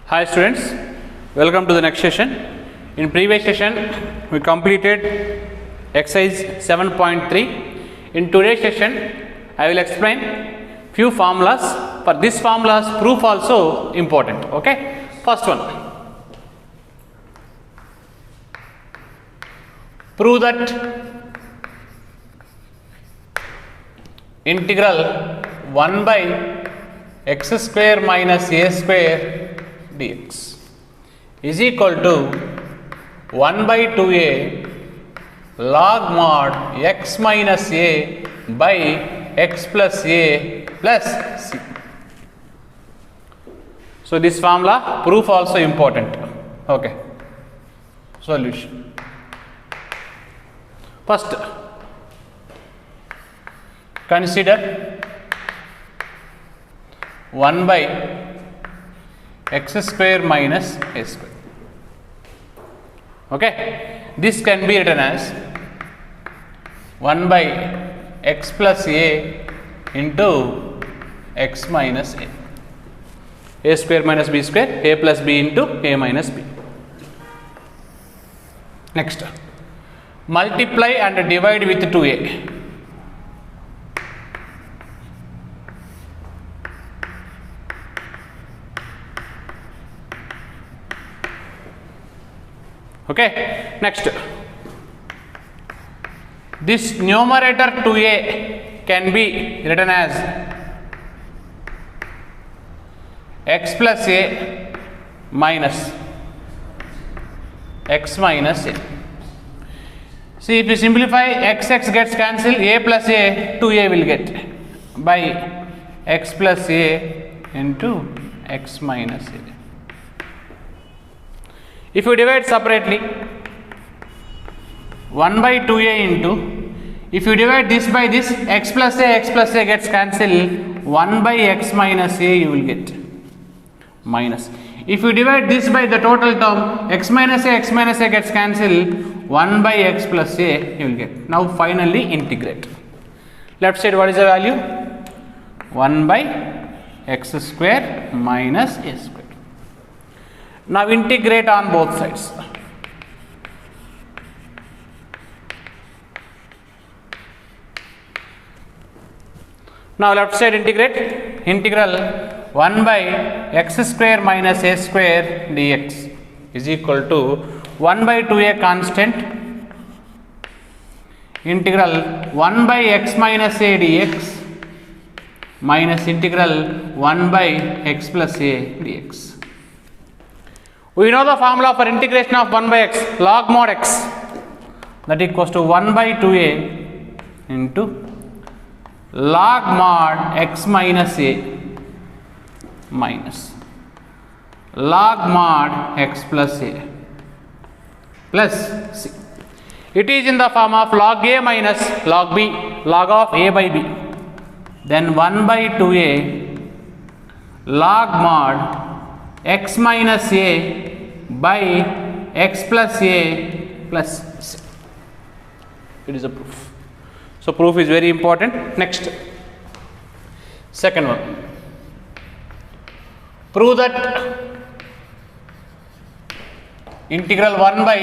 Hi students, welcome to the next session. In previous session we completed exercise 7.3. In today's session I will explain few formulas. For this formulas proof also important. Okay, first one, prove that integral 1 by x square minus a square dx is equal to 1 by 2a log mod x minus a by x plus a plus c. So this formula proof also important. Okay, solution. First, consider 1 by x square minus a square. Okay, this can be written as 1 by x plus a into x minus a square minus b square, a plus b into a minus b. Next, multiply and divide with 2a. Okay, next, this numerator 2a can be written as x plus a minus x minus a. See, if you simplify, x gets cancelled, a plus a 2a will get by x plus a into x minus a. If you divide separately, 1 by 2a into, if you divide this by this, x plus a gets cancelled, 1 by x minus a you will get minus. If you divide this by the total term, x minus a gets cancelled, 1 by x plus a you will get. Now finally integrate. Left side what is the value? 1 by x square minus a square. Now integrate on both sides. Now left side integrate. Integral 1 by x square minus a square dx is equal to 1 by 2a constant integral 1 by x minus a dx minus integral 1 by x plus a dx. We know the formula for integration of 1 by x, log mod x, that equals to 1 by 2a into log mod x minus a minus log mod x plus a plus c. It is in the form of log a minus log b, log of a by b. Then 1 by 2a log mod x minus a by x plus a plus c. It is a proof. So proof is very important. Next, second one, prove that integral 1 by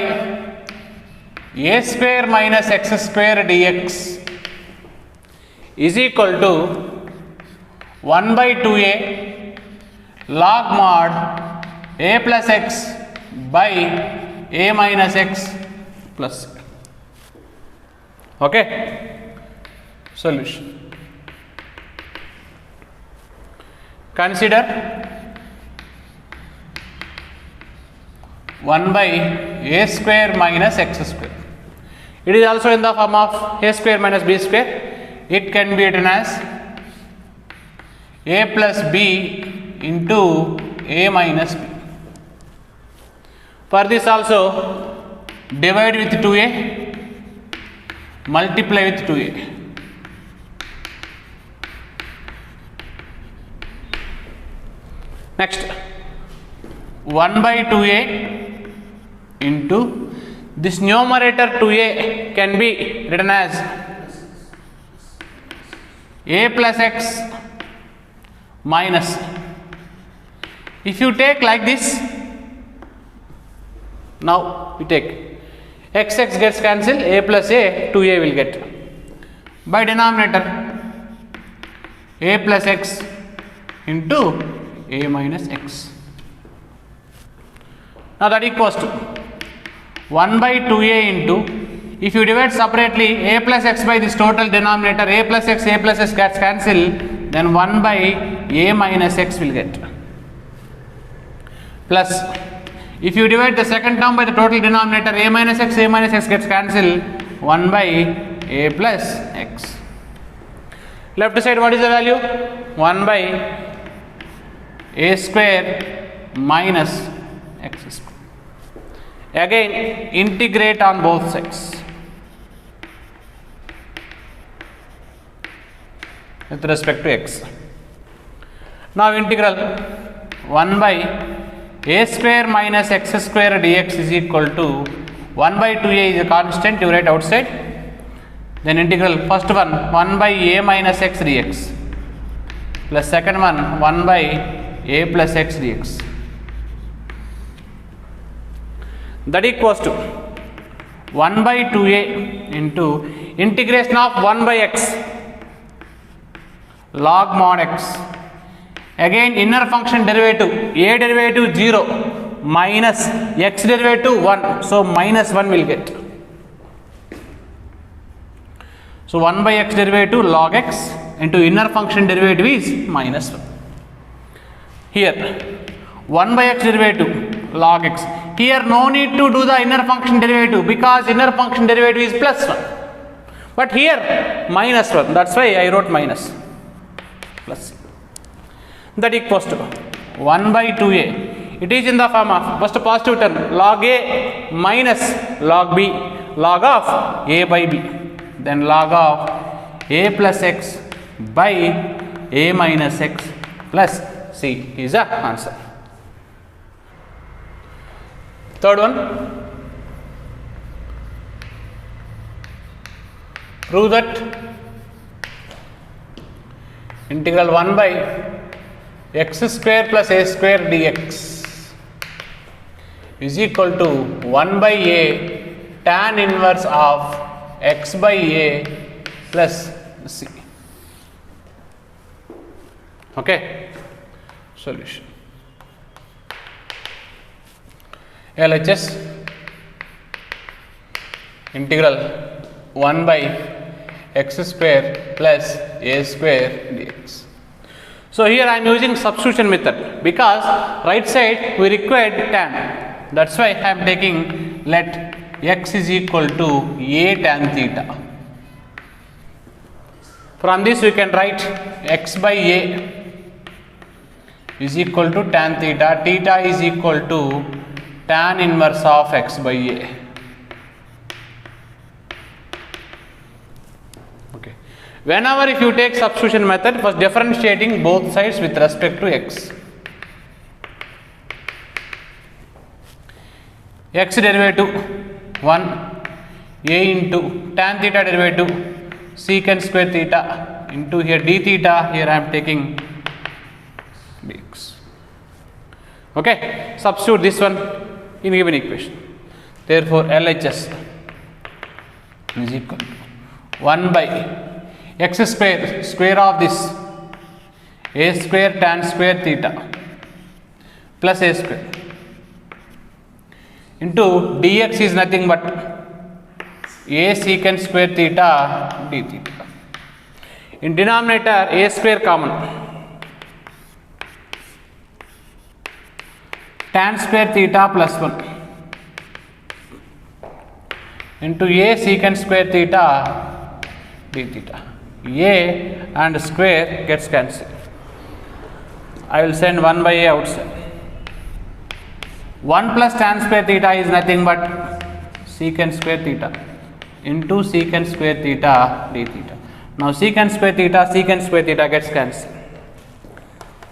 a square minus x square dx is equal to 1 by 2a log mod a plus x by a minus x plus c. Okay, solution. Consider 1 by a square minus x square. It is also in the form of a square minus b square. It can be written as a plus b into a minus b. For this also divide with 2a, multiply with 2a. Next, 1 by 2a into this numerator 2a can be written as a plus x minus If you take like this, now we take x gets cancelled, a plus a, 2a will get. By denominator, a plus x into a minus x. Now that equals to 1 by 2a into, if you divide separately a plus x by this total denominator, a plus x gets cancelled, then 1 by a minus x will get. Plus, if you divide the second term by the total denominator, a minus x gets cancelled, 1 by a plus x. Left side, what is the value? 1 by a square minus x square. Again, integrate on both sides with respect to x. Now integral 1 by a square minus x square dx is equal to 1 by 2a is a constant, you write outside. Then integral first one 1 by a minus x dx plus second one 1 by a plus x dx. That equals to 1 by 2a into integration of 1 by x log mod x. Again inner function derivative, a derivative 0 minus x derivative 1, so minus 1 will get. So 1 by x derivative log x into inner function derivative is minus 1. Here 1 by x derivative log x. Here no need to do the inner function derivative because inner function derivative is plus 1. But here minus 1, that's why I wrote minus plus. That equals to 1 by 2a. It is in the form of first positive term log a minus log b, log of a by b, then log of a plus x by a minus x plus c is the answer. Third one, prove that integral 1 by x square plus a square dx is equal to 1 by a tan inverse of x by a plus c. Okay, solution. LHS integral 1 by x square plus a square dx. So here I am using substitution method because right side we required tan, that's why I am taking let x is equal to a tan theta. From this we can write x by a is equal to tan theta, theta is equal to tan inverse of x by a. Okay. Whenever if you take substitution method, first differentiating both sides with respect to x. X derivative 1 a into tan theta derivative secant square theta into here d theta, here I am taking dx. Okay, substitute this one in given equation. Therefore LHS is equal to 1 by x square, square of this a square tan square theta plus a square into dx is nothing but a secant square theta d theta. In denominator a square common, tan square theta plus 1 into a secant square theta d theta. A and square gets cancelled. I will send 1 by a outside. 1 plus tan square theta is nothing but secant square theta into secant square theta d theta. Now secant square theta gets cancelled.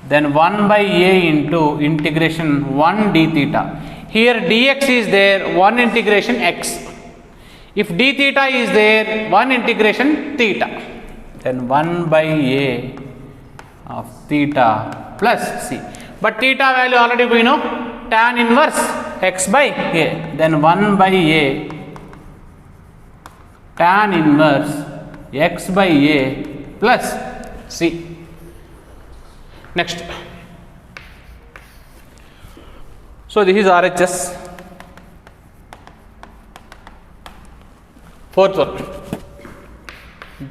Then 1 by a into integration 1 d theta. Here dx is there, 1 integration x. If d theta is there, 1 integration theta. Then 1 by a of theta plus c. but theta value already we know, tan inverse x by a, then 1 by a tan inverse x by a plus c. Next, so this is RHS. Fourth one,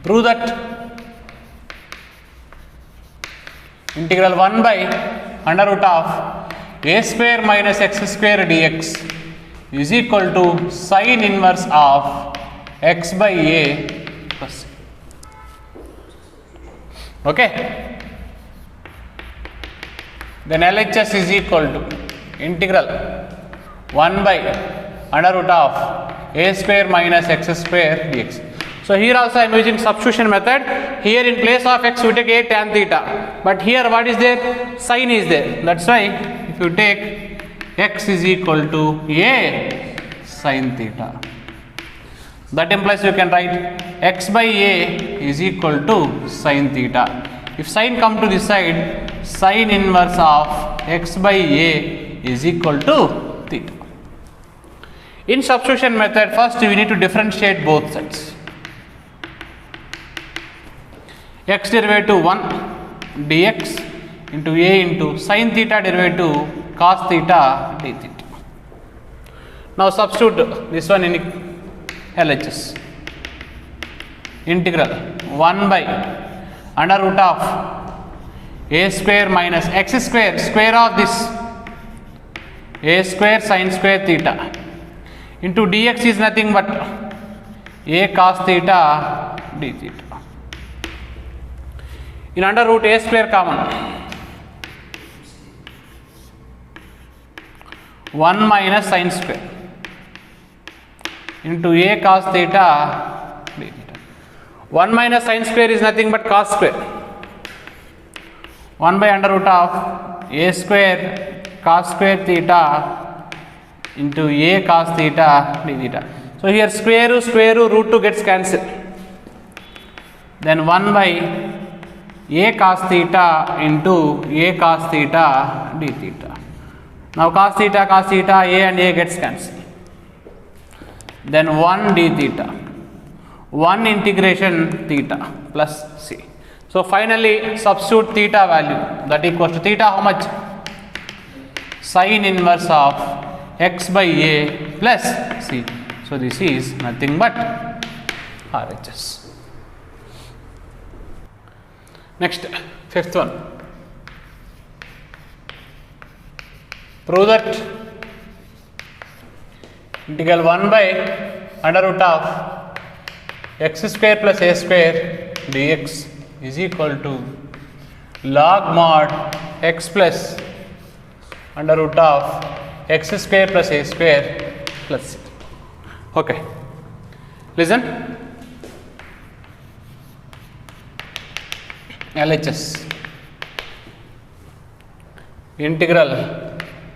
prove that integral 1 by under root of a square minus x square dx is equal to sin inverse of x by a plus c. Okay, then LHS is equal to integral 1 by under root of a square minus x square dx. So here also I am using substitution method. Here in place of x we take a tan theta, but here what is there? Sin is there. That's why if you take x is equal to a sin theta, that implies you can write x by a is equal to sin theta. If sin come to this side, sin inverse of x by a is equal to theta. In substitution method, first we need to differentiate both sides. X derivative 1 dx into a into sin theta derivative cos theta d theta. Now substitute this one in LHS. Integral 1 by under root of a square minus x square, square of this a square sin square theta into dx is nothing but a cos theta d theta. In under root a square common, 1 minus sin square into a cos theta d theta. 1 minus sin square is nothing but cos square. 1 by under root of a square cos square theta into a cos theta d theta. So here square root 2 gets cancelled. Then 1 by a cos theta into a cos theta d theta. Now cos theta a and a gets cancelled. Then 1 d theta, 1 integration theta plus c. So finally substitute theta value, that equals to theta how much? Sin inverse of x by a plus c. So this is nothing but RHS. Next, fifth one, prove that integral 1 by under root of x square plus a square dx is equal to log mod x plus under root of x square plus a square plus c. Okay, listen. LHS integral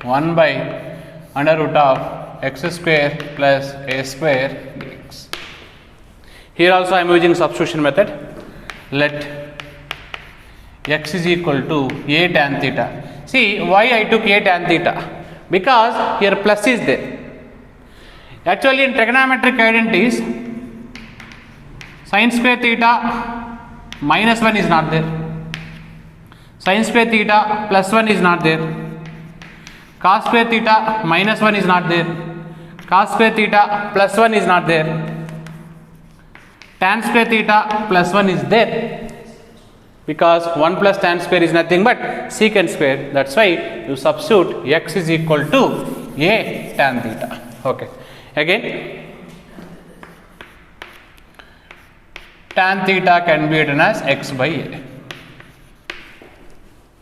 1 by under root of x square plus a square dx. Here also I am using substitution method. Let x is equal to a tan theta. See why I took a tan theta? Because here plus is there. Actually in trigonometric identities, sin square theta minus 1 is not there, sin square theta plus 1 is not there, cos square theta minus 1 is not there, cos square theta plus 1 is not there, tan square theta plus 1 is there, because 1 plus tan square is nothing but secant square. That's why you substitute x is equal to a tan theta. Okay, again tan theta can be written as x by a.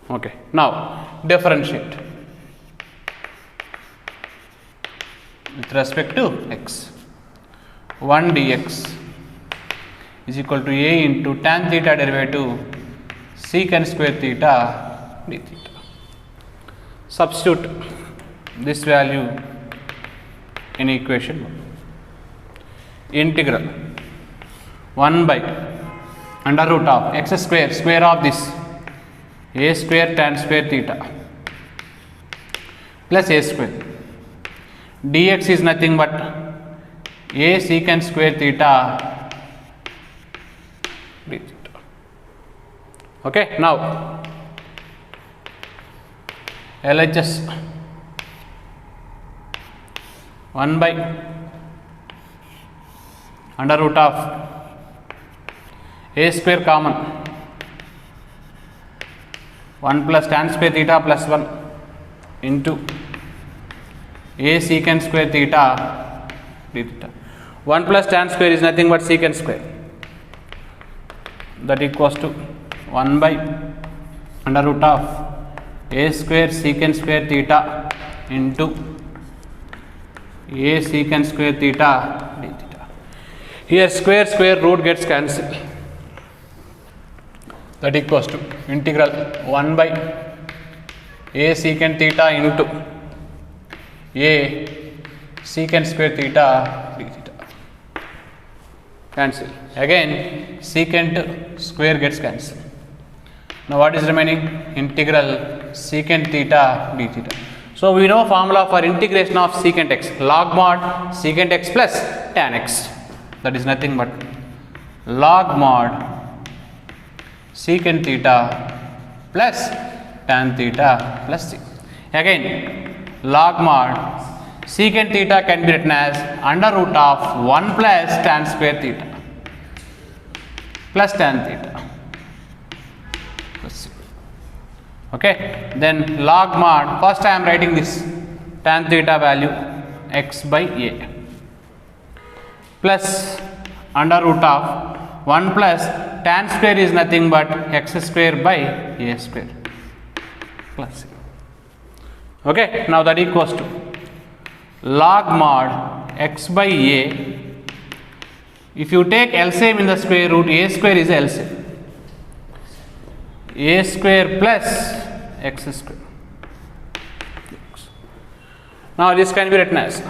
Okay, now differentiate with respect to x. 1 dx is equal to a into tan theta derivative secant square theta d theta. Substitute this value in equation 1. Integral 1 by under root of x square, square of this a square tan square theta plus a square. Dx is nothing but a secant square theta d theta. Okay, now LHS 1 by under root of a square common 1 plus tan square theta plus 1 into a secant square theta d theta. 1 plus tan square is nothing but secant square, that equals to 1 by under root of a square secant square theta into a secant square theta d theta. Here square root gets cancelled, that equals to integral 1 by a secant theta into a secant square theta d theta. Cancel. Again secant square gets cancelled. Now what is remaining? Integral secant theta d theta. So we know formula for integration of secant x, log mod secant x plus tan x, that is nothing but log mod secant theta plus tan theta plus c. Again log mod secant theta can be written as under root of 1 plus tan square theta plus tan theta plus c. Okay, then log mod, first I am writing this tan theta value x by a plus under root of 1 plus tan square is nothing but x square by a square plus c. Okay, now that equals to log mod x by a. If you take LCM in the square root, a square is LCM, a square plus x square. Now this can be written as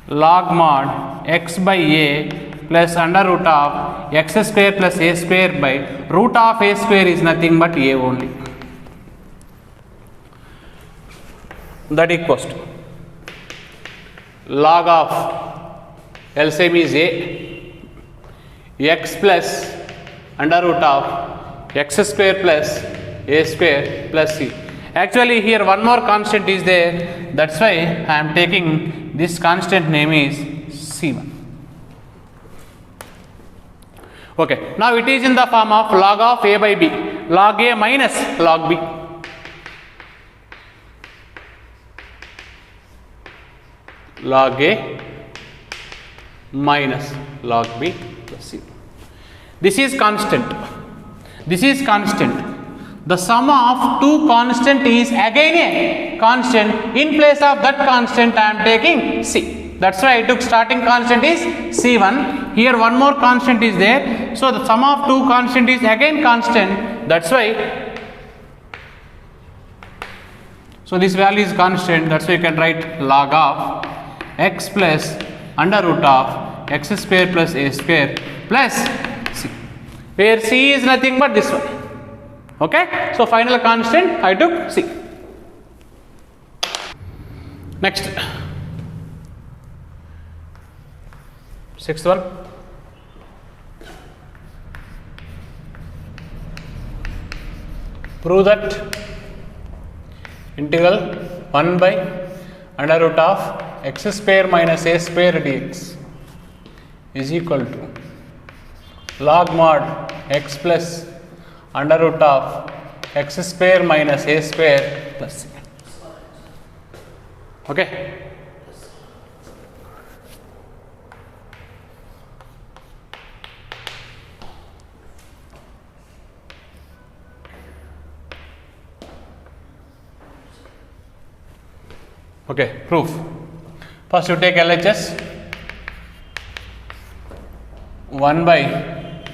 log mod x by a plus under root of x square plus a square by root of a square is nothing but a only, that equals to log of LCM is a, x plus under root of x square plus a square plus c. Actually here one more constant is there, that's why I am taking this constant name is c1. Okay, now it is in the form of log of a by b, log a minus log b. Log a minus log b plus c. This is constant. This is constant. The sum of two constant is again a constant. In place of that constant I am taking c. That's why I took starting constant is c1. Here one more constant is there. So the sum of two constant is again constant. That's why. So this value is constant. That's why you can write log of x plus under root of x square plus a square plus c, where c is nothing but this one. Okay, so final constant I took c. Next, sixth one, prove that integral 1 by under root of x square minus a square dx is equal to log mod x plus under root of x square minus a square plus c. Okay. Okay, proof. First you take LHS 1 by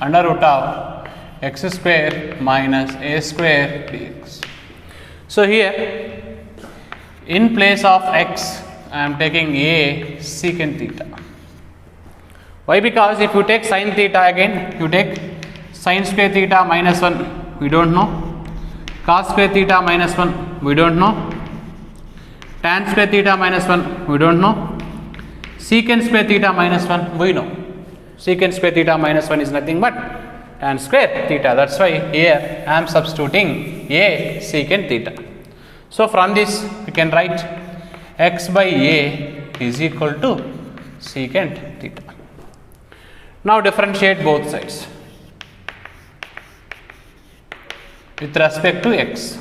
under root of x square minus a square dx. So here in place of x I am taking a secant theta. Why? Because if you take sin theta again, you take sin square theta minus 1, we don't know, cos square theta minus 1, we don't know, tan square theta minus 1 we don't know, secant square theta minus 1 we know. Secant square theta minus 1 is nothing but tan square theta. That's why here I am substituting a secant theta. So from this we can write x by a is equal to secant theta. Now differentiate both sides with respect to x.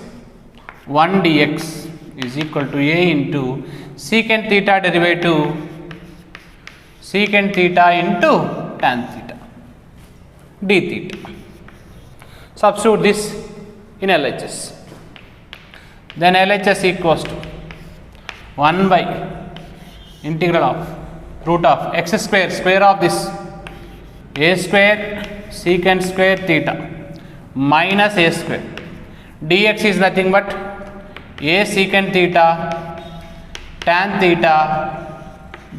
1 dx is equal to a into secant theta derivative secant theta into tan theta d theta. Substitute this in LHS. Then LHS equals to 1 by integral of root of x square, square of this a square secant square theta minus a square dx is nothing but a secant theta tan theta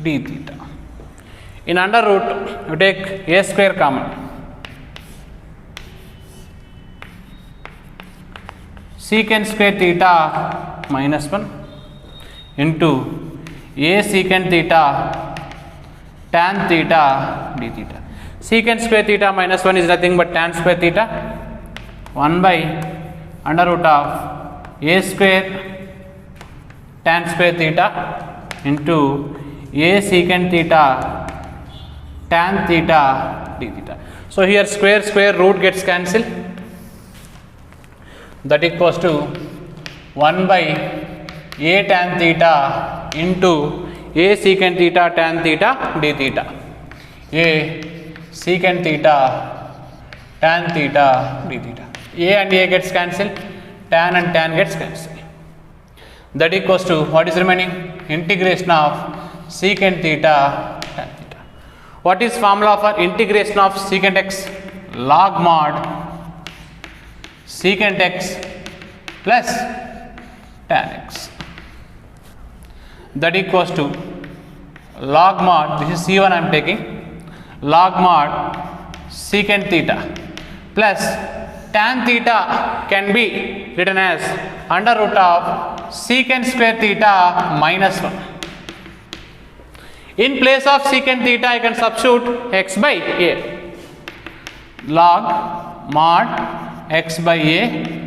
d theta. In under root you take a square common, secant square theta minus 1 into a secant theta tan theta d theta. Secant square theta minus 1 is nothing but tan square theta, 1 by under root of a square tan square theta into a secant theta tan theta d theta. So here square square root gets cancelled, that equals to 1 by a tan theta into a secant theta tan theta d theta, a secant theta tan theta d theta. A and a gets cancelled, tan and tan gets cancelled. That equals to what is remaining? Integration of secant theta tan theta. What is formula for integration of secant x? Log mod secant x plus tan x. That equals to log mod, this is C1 I am taking, log mod secant theta plus tan theta can be written as under root of secant square theta minus 1. In place of secant theta I can substitute x by a, log mod x by a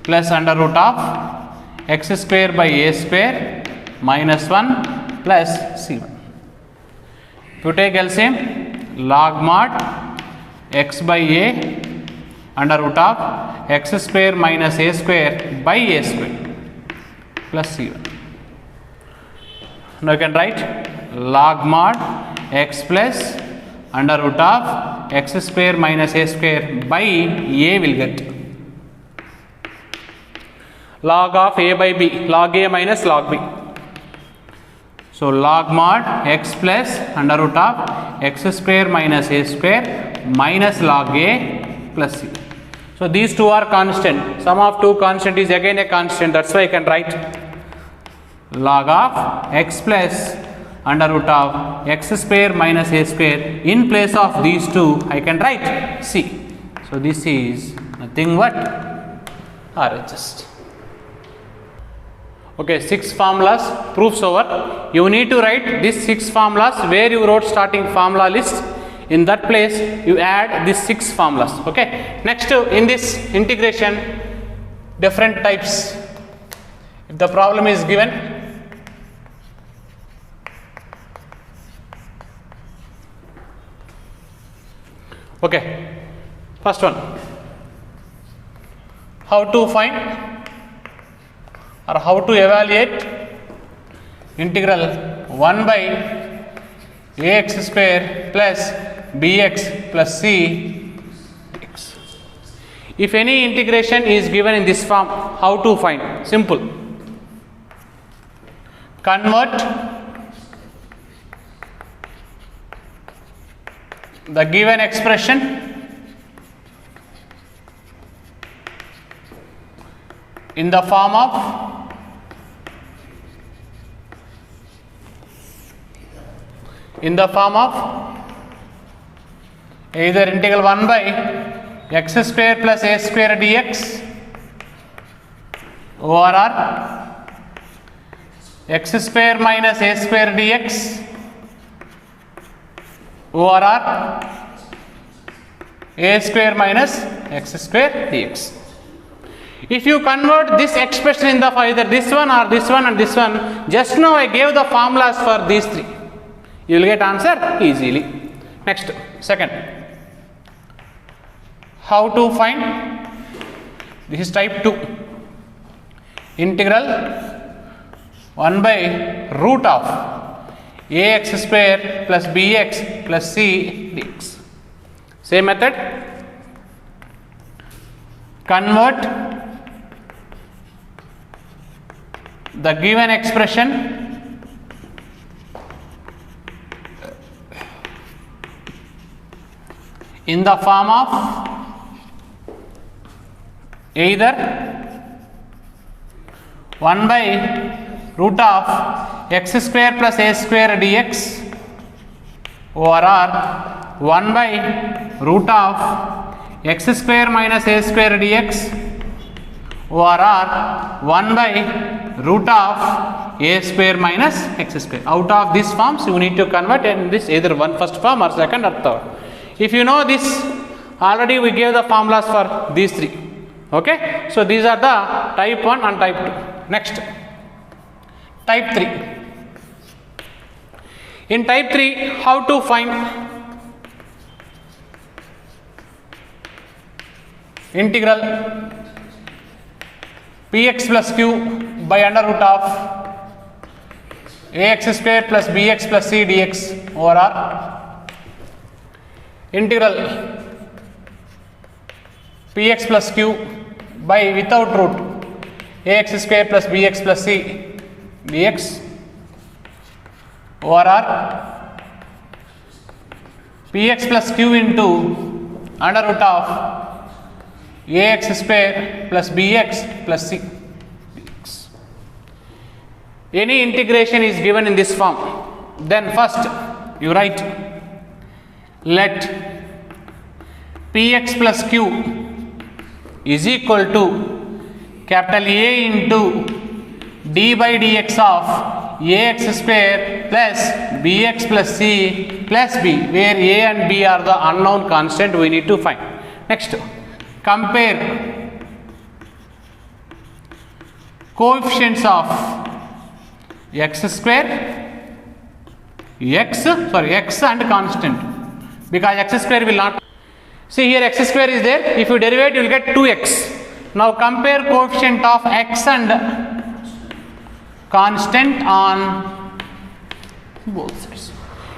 plus under root of x square by a square minus 1 plus c1. If you take LCM, log mod x by a under root of x square minus a square by a square plus c1. Now you can write log mod x plus under root of x square minus a square by a will get log of a by b, log a minus log b. So log mod x plus under root of x square minus a square minus log a plus c. So these two are constant. Sum of two constant is again a constant. That's why I can write log of x plus under root of x square minus a square. In place of these two I can write c. So this is nothing but RHS. Okay, 6 formulas, proofs over. You need to write these 6 formulas where you wrote starting formula list. In that place you add these 6 formulas. Okay. Next, in this integration, different types. If the problem is given, okay, first one, how to find or how to evaluate integral 1 by ax square plus bx plus c dx. If any integration is given in this form, how to find? Simple. Convert the given expression in the form of either integral 1 by x square plus a square dx over x square minus a square dx over a square minus x square dx. If you convert this expression in the either this one or this one and this one, just now I gave the formulas for these three. You will get answer easily. Next, second. How to find? This is type 2. Integral 1 by root of ax square plus bx plus c dx. Same method. Convert the given expression in the form of either 1 by root of x square plus a square dx over 1 by root of x square minus a square dx over 1 by root of a square minus x square. Out of these forms you need to convert in this either one first form or second or third. If you know this, already we gave the formulas for these three. Okay, so these are the type 1 and type 2. Next, type 3. In type 3, how to find integral px plus q by under root of ax square plus bx plus c dx over r, integral px plus q by without root ax square plus bx plus c dx over r, px plus q into under root of ax square plus bx plus c dx. Any integration is given in this form. Then first you write let px plus q is equal to capital A into d by dx of ax square plus bx plus c plus b, where a and b are the unknown constant we need to find. Next, compare coefficients of x square, x and constant, because x square will not. See here x square is there, if you derivate you will get 2x. Now compare coefficient of x and constant on both sides.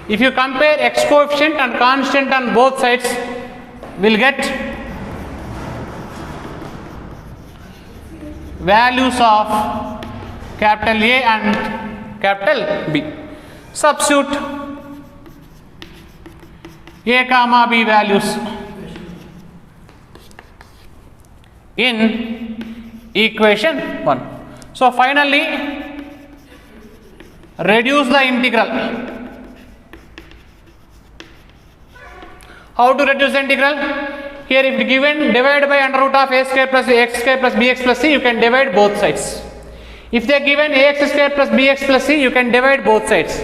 If you compare x coefficient and constant on both sides, we will get values of capital A and capital B. Substitute A comma B values in equation 1. So finally reduce the integral. How to reduce the integral? Here if given, divide by under root of a square plus x square plus bx plus c, you can divide both sides. If they are given ax square plus bx plus c, you can divide both sides.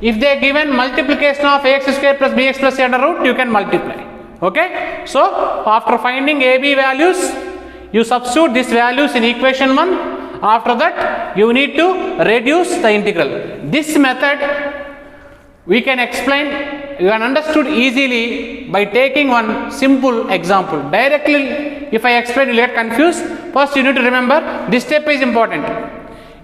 If they are given multiplication of ax square plus bx plus c under root, you can multiply. Okay. So after finding a b values, you substitute these values in equation 1. After that you need to reduce the integral. This method we can explain, you can understood easily by taking one simple example. Directly if I explain you will get confused. First you need to remember this step is important.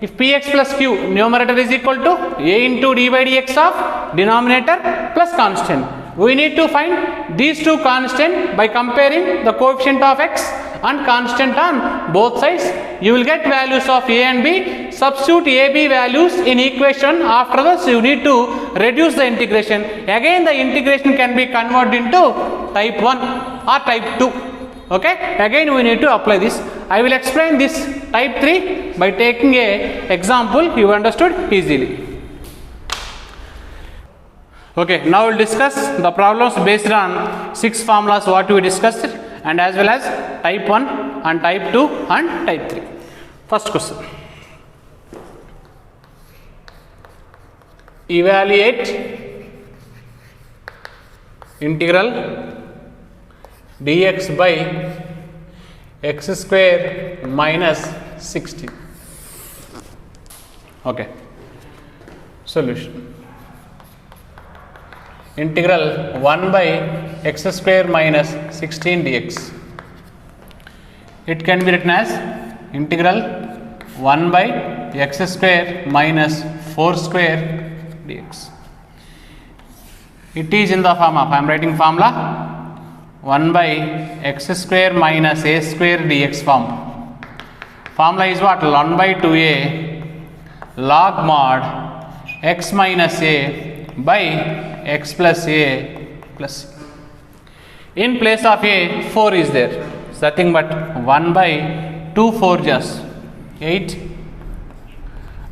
If px plus q numerator is equal to a into d by dx of denominator plus constant, we need to find these two constant by comparing the coefficient of x and constant on both sides. You will get values of a and b. Substitute a b values in equation. After this you need to reduce the integration. Again the integration can be converted into type 1 or type 2. Okay. Again we need to apply this. I will explain this type 3 by taking a example you understood easily. Okay, now we will discuss the problems based on 6 formulas what we discussed, and as well as type 1 and type 2 and type 3. First question. evaluate integral dx by x square minus 16. Okay. Solution. Integral 1 by x square minus 16 dx. It can be written as integral 1 by x square minus 4 square dx. It is in the form of, I am writing formula 1 by x square minus a square dx form. Formula is what? 1 by 2a log mod x minus a by x plus a plus c. In place of a, 4 is there. It's nothing but 1 by 2 4 just 8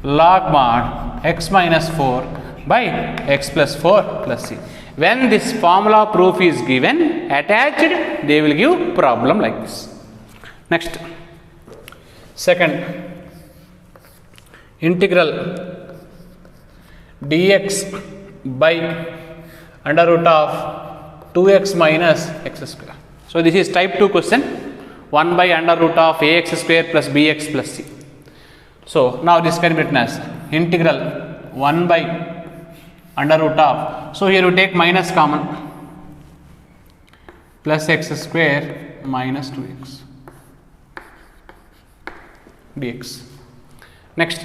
log mod x minus 4 by x plus 4 plus c. When this formula proof is given, attached, they will give problem like this. Next, second, integral dx by under root of 2x minus x square. So this is type 2 question, 1 by under root of ax square plus bx plus c. So now this can be written as integral 1 by under root of, so here we take minus common, plus x square minus 2x dx. Next,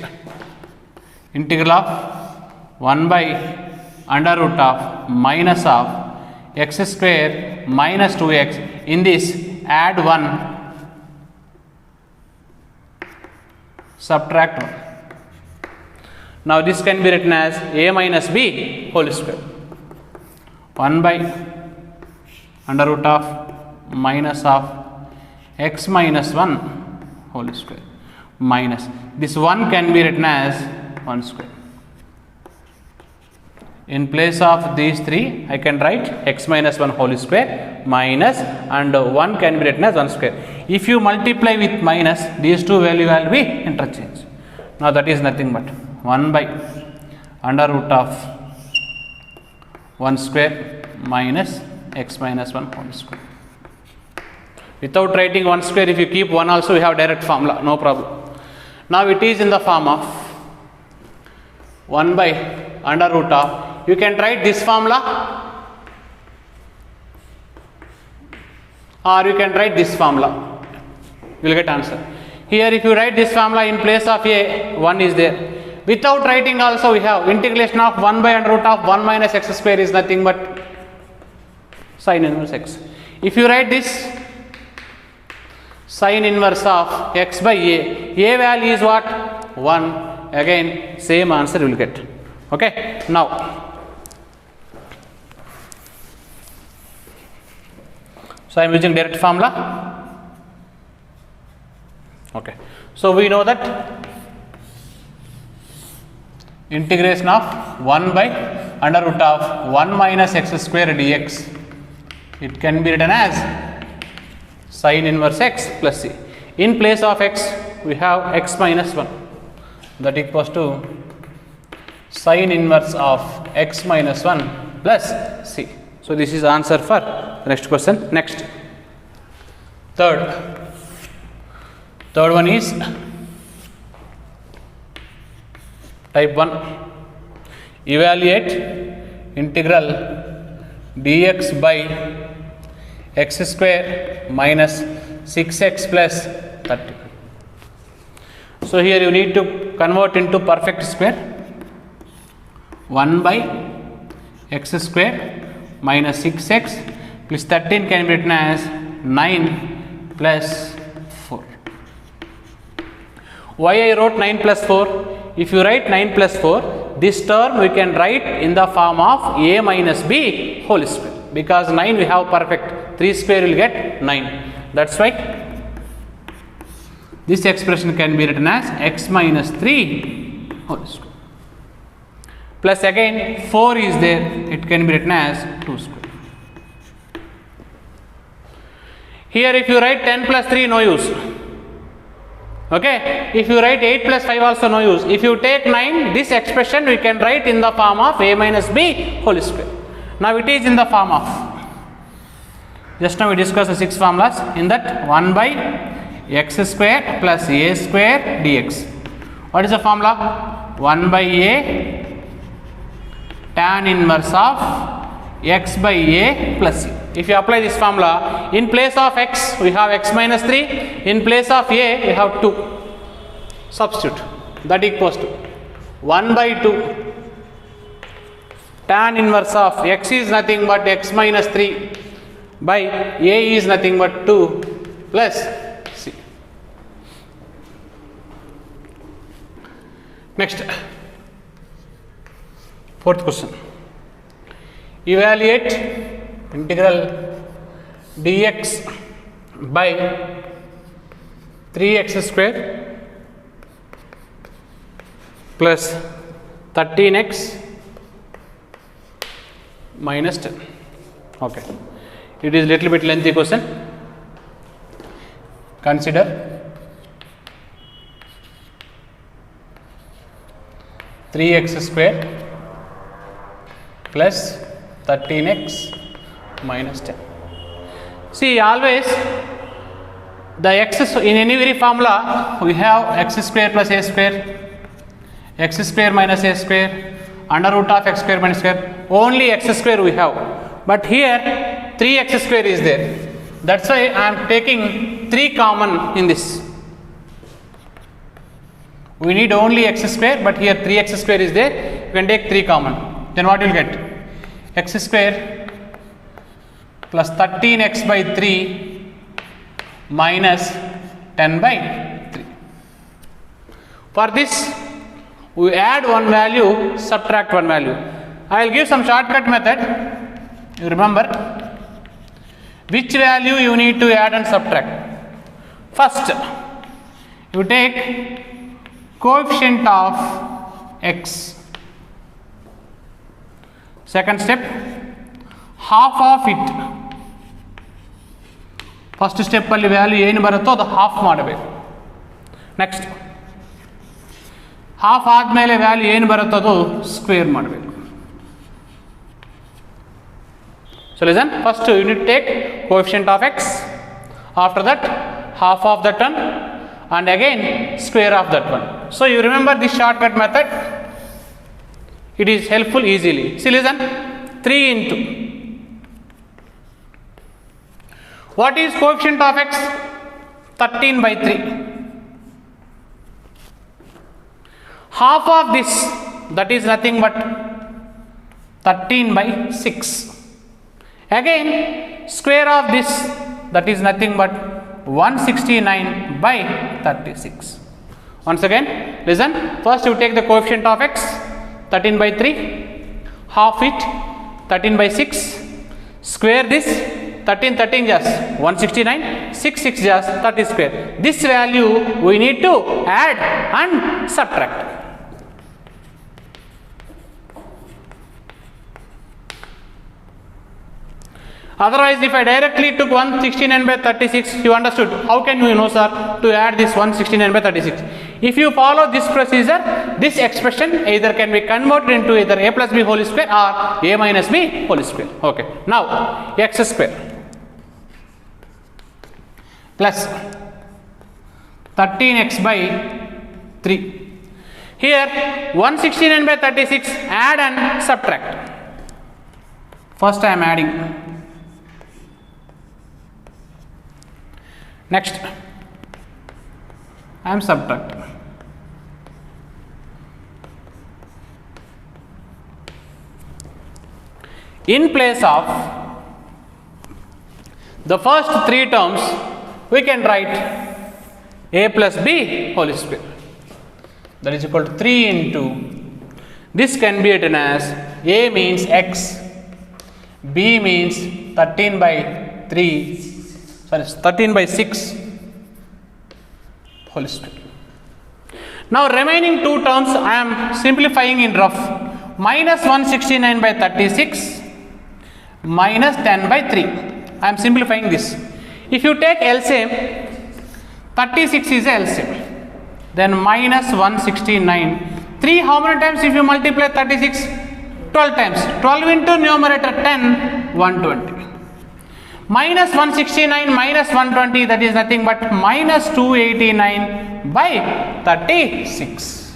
integral of 1 by under root of minus of x square minus 2x. In this, add 1, subtract 1. Now this can be written as a minus b whole square. 1 by under root of minus of x minus 1 whole square minus, this 1 can be written as 1 square. In place of these 3, I can write x minus 1 whole square minus, and 1 can be written as 1 square. If you multiply with minus, these two values will be interchanged. Now that is nothing but 1 by under root of 1 square minus x minus 1 whole square. Without writing 1 square, if you keep 1 also, we have direct formula, no problem. Now it is in the form of 1 by under root of, you can write this formula or you can write this formula, you will get answer. Here if you write this formula, in place of a, 1 is there. Without writing also, we have integration of 1 by under root of 1 minus x square is nothing but sin inverse x. If you write this, sin inverse of x by a value is what? 1. Again same answer you will get. Okay. Now, so I am using direct formula. Okay. So we know that integration of 1 by under root of 1 minus x square dx, it can be written as sin inverse x plus c. In place of x, we have x minus 1, that equals to sin inverse of x minus 1 plus c. So this is answer for next question. Next, third one is type 1. Evaluate integral dx by x square minus 6x plus 30. So here you need to convert into perfect square. 1 by x square minus 6x plus 13 can be written as 9 plus 4. Why I wrote 9 plus 4? If you write 9 plus 4, this term we can write in the form of a minus b whole square, because 9 we have perfect, 3 square will get 9. That's why this expression can be written as x minus 3 whole square. Plus again 4 is there, it can be written as 2 square. Here if you write 10 plus 3, no use. Okay, if you write 8 plus 5 also no use. If you take 9, this expression we can write in the form of a minus b whole square. Now it is in the form of, just now we discussed the 6 formulas. In that 1 by x square plus a square dx. What is the formula? 1 by a tan inverse of x by a plus c. If you apply this formula, in place of x we have x minus 3, in place of a we have 2. Substitute, that equals to 1 by 2 tan inverse of x is nothing but x minus 3 by a is nothing but 2 plus c. Next, fourth question. Evaluate integral dx by 3x square plus 13x minus 10. Okay, it is little bit lengthy question. Consider 3x square plus 13x minus 10. See, always the x in any formula we have x square plus a square, x square minus a square, under root of x square minus square, only x square we have. But here 3x square is there. That's why I am taking 3 common in this. We need only x square, but here 3x square is there. You can take 3 common. Then what you will get? X square plus 13x by 3 minus 10 by 3. For this, we add one value, subtract one value. I will give some shortcut method. You remember which value you need to add and subtract. First, you take coefficient of x. Second step, half of it. First step ಅಲ್ಲಿ value ಏನು ಬರುತ್ತೋ ಅದು half ಮಾಡಬೇಕು. Next half ಆದಮೇಲೆ value ಏನು ಬರುತ್ತೋ ಅದು square ಮಾಡಬೇಕು. So listen, first you need to take coefficient of x, after that half of that one, and again square of that one. So you remember this shortcut method, it is helpful easily. See, listen, 3 into, what is coefficient of x? 13 by 3. Half of this, that is nothing but 13 by 6. Again square of this, that is nothing but 169 by 36. Once again listen, first you take the coefficient of x, 13 by 3, half it, 13 by 6, square this, 13 just 169, 6 just 30 square. This value we need to add and subtract. Otherwise, if I directly took 169 by 36, you understood. How can you know, sir, to add this 169 by 36? If you follow this procedure, this expression either can be converted into either a plus b whole square or a minus b whole square. Okay. Now, x square plus 13x by 3. Here, 169 by 36, add and subtract. First I am adding. Next, I am subtracting. In place of the first 3 terms, we can write a plus b whole square. That is equal to 3 into, this can be written as a means x, b means 13 by 3. Sorry, 13 by 6 whole square. Now remaining 2 terms I am simplifying in rough. Minus 169 by 36 minus 10 by 3. I am simplifying this. If you take LCM, 36 is LCM. then minus 169. 3 how many times if you multiply 36? 12 times. 12 into numerator 10, 120. Minus 169 minus 120, that is nothing but minus 289 by 36.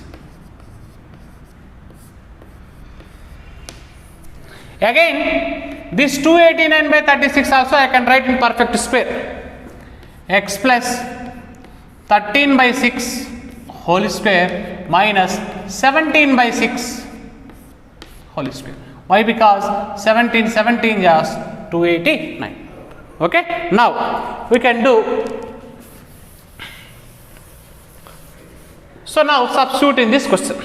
Again, this 289 by 36 also I can write in perfect square. X plus 13 by 6 whole square minus 17 by 6 whole square. Why? Because 17 is 289. Okay. Now we can do. So now substitute in this question.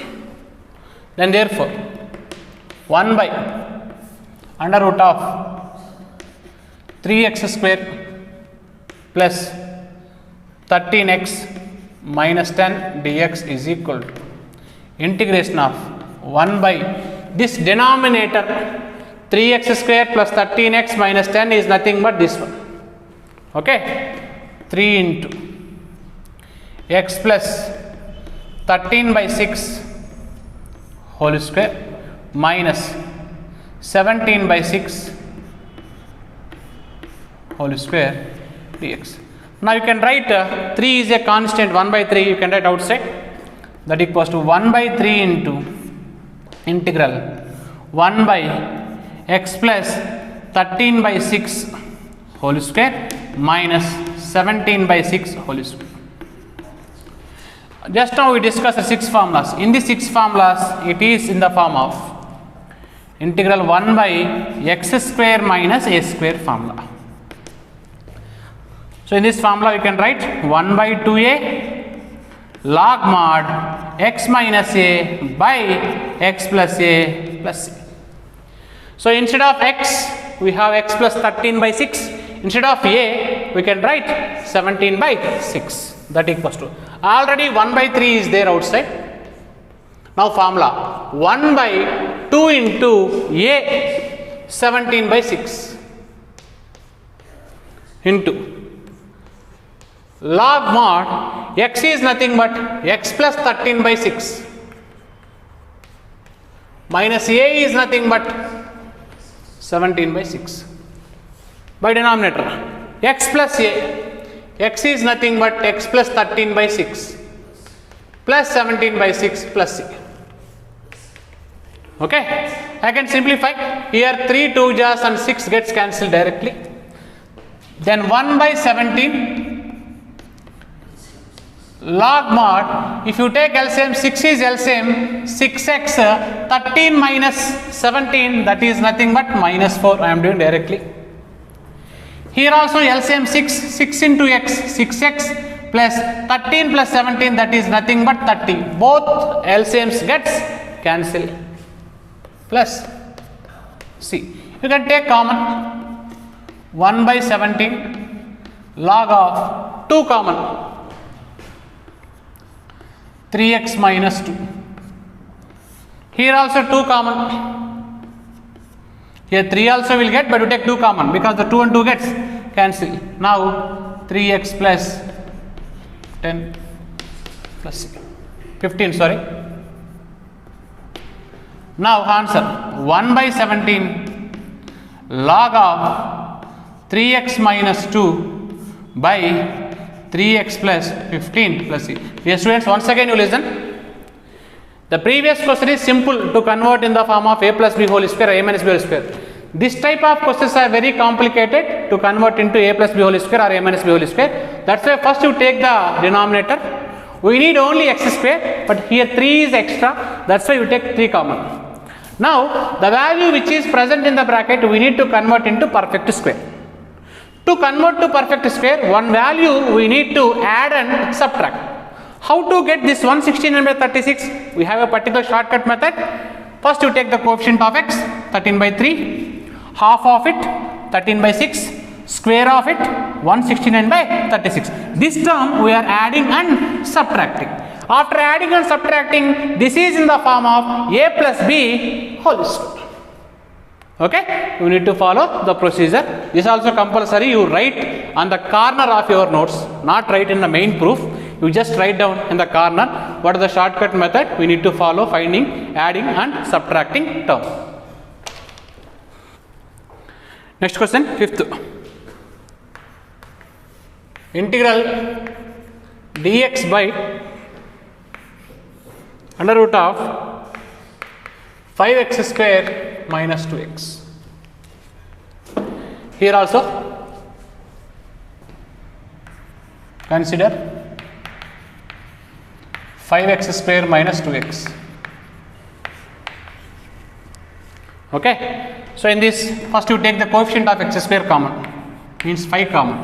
Then therefore 1 by under root of 3x square plus 13x minus 10 dx is equal to integration of 1 by this denominator 3x square plus 13x minus 10 is nothing but this one. Okay, 3 into x plus 13 by 6 whole square minus 17 by 6 whole square dx. Now you can write 3 is a constant, 1 by 3 you can write outside, that equals to 1 by 3 into integral 1 by x plus 13 by 6 whole square minus 17 by 6 whole square. Just now we discussed the 6 formulas. In the 6 formulas, it is in the form of integral 1 by x square minus a square formula. So in this formula we can write 1 by 2a log mod x minus a by x plus a plus c. So instead of x we have x plus 13 by 6. Instead of a we can write 17 by 6. That equals to, already 1 by 3 is there outside. Now formula 1 by 2 into a 17 by 6 into log mod x is nothing but x plus 13 by 6 minus a is nothing but 17 by 6 by denominator x plus a, x is nothing but x plus 13 by 6 plus 17 by 6 plus c. Okay, I can simplify here 3 2 jars and 6 gets cancelled directly. Then 1 by 17 log mod, if you take LCM, 6 is LCM, 6x 13 minus 17, that is nothing but minus 4. I am doing directly. Here also LCM 6 into x, 6x plus 13 plus 17, that is nothing but 30. Both LCMs gets cancelled plus c. You can take common 1 by 17 log of 2 common 3x minus 2. Here also 2 common. Here 3 also will get, but you take 2 common because the 2 and 2 gets cancelled. Now 3x plus 10 plus 15, sorry. Now answer 1 by 17 log of 3x minus 2 by 3x plus 15 plus c. Dear students, once again you listen. The previous question is simple to convert in the form of a plus b whole square, a minus b whole square. This type of questions are very complicated to convert into a plus b whole square or a minus b whole square. That's why first you take the denominator. We need only x square, but here 3 is extra. That's why you take 3 common. Now the value which is present in the bracket we need to convert into perfect square. To convert to perfect square, one value we need to add and subtract. How to get this 169 by 36? We have a particular shortcut method. First you take the coefficient of x, 13 by 3, half of it, 13 by 6, square of it, 169 by 36. This term we are adding and subtracting. After adding and subtracting, this is in the form of a plus b whole square. Okay, you need to follow the procedure. This also compulsory, you write on the corner of your notes, not write in the main proof. You just write down in the corner what is the shortcut method we need to follow finding, adding and subtracting term. Next question, fifth. Integral dx by under root of 5x square minus 2x. Here also consider 5x square minus 2x. Okay. So in this, first you take the coefficient of x square common, means 5 common.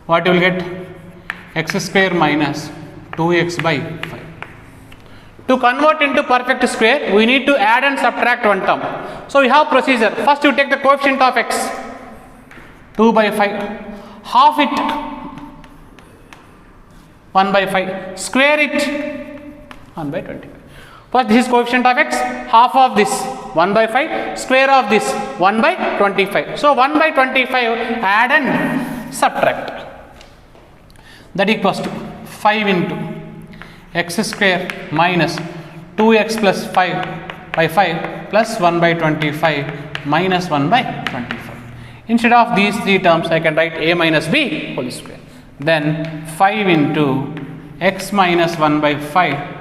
What you will get? X square minus 2x by 5. To convert into perfect square, we need to add and subtract one term. So we have procedure. First you take the coefficient of x, 2 by 5, half it 1 by 5, square it 1 by 25. First this is coefficient of x, half of this 1 by 5, square of this 1 by 25. So 1 by 25 add and subtract. That equals to 5 into x square minus 2x plus 5 by 5 plus 1 by 25 minus 1 by 25. Instead of these three terms, I can write a minus b whole square. Then 5 into x minus 1 by 5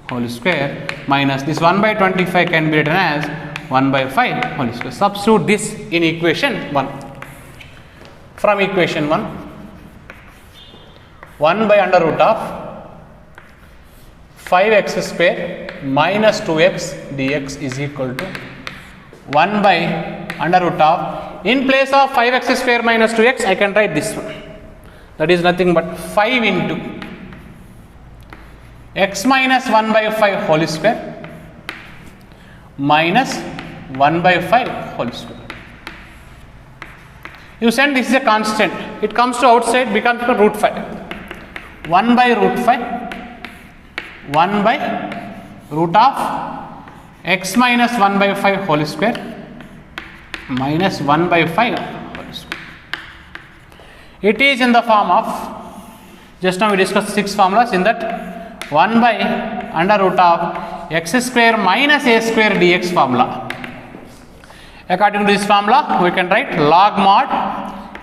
whole square minus this 1 by 25 can be written as 1 by 5 whole square. Substitute this in equation 1. From equation 1, 1 by under root of 5x square minus 2x dx is equal to 1 by under root of, in place of 5x square minus 2x, I can write this one. That is nothing but 5 into x minus 1 by 5 whole square minus 1 by 5 whole square. You send this is a constant, it comes to outside, becomes root 5. 1 by root 5, 1 by root of x minus 1 by 5 whole square minus 1 by 5 whole square. It is in the form of, just now we discussed 6 formulas, in that 1 by under root of x square minus a square dx formula. According to this formula, we can write log mod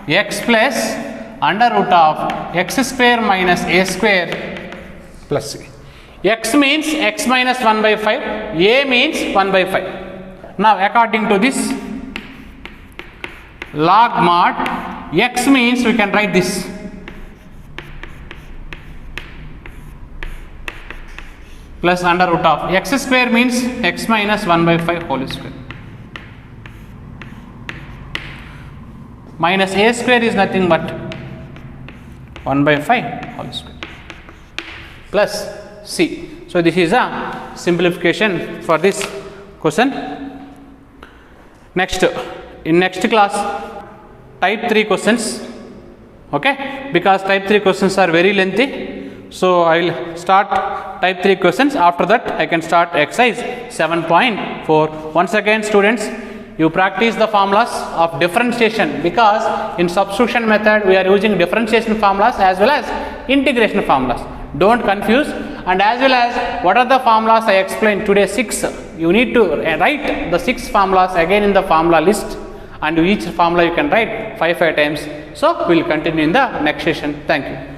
x plus under root of x square minus a square plus c. X means x minus 1 by 5, a means 1 by 5. Now according to this log mod x means, we can write this plus under root of x square means x minus 1 by 5 whole square minus a square is nothing but 1 by 5 whole square plus c. So this is a simplification for this question. Next, in next class, type 3 questions, okay, because type 3 questions are very lengthy. So I will start type 3 questions. After that I can start exercise 7.4. Once again students, you practice the formulas of differentiation, because in substitution method we are using differentiation formulas as well as integration formulas. Don't confuse. And as well as what are the formulas I explained today, 6. You need to write the 6 formulas again in the formula list, and each formula you can write 5 times. So we will continue in the next session. Thank you.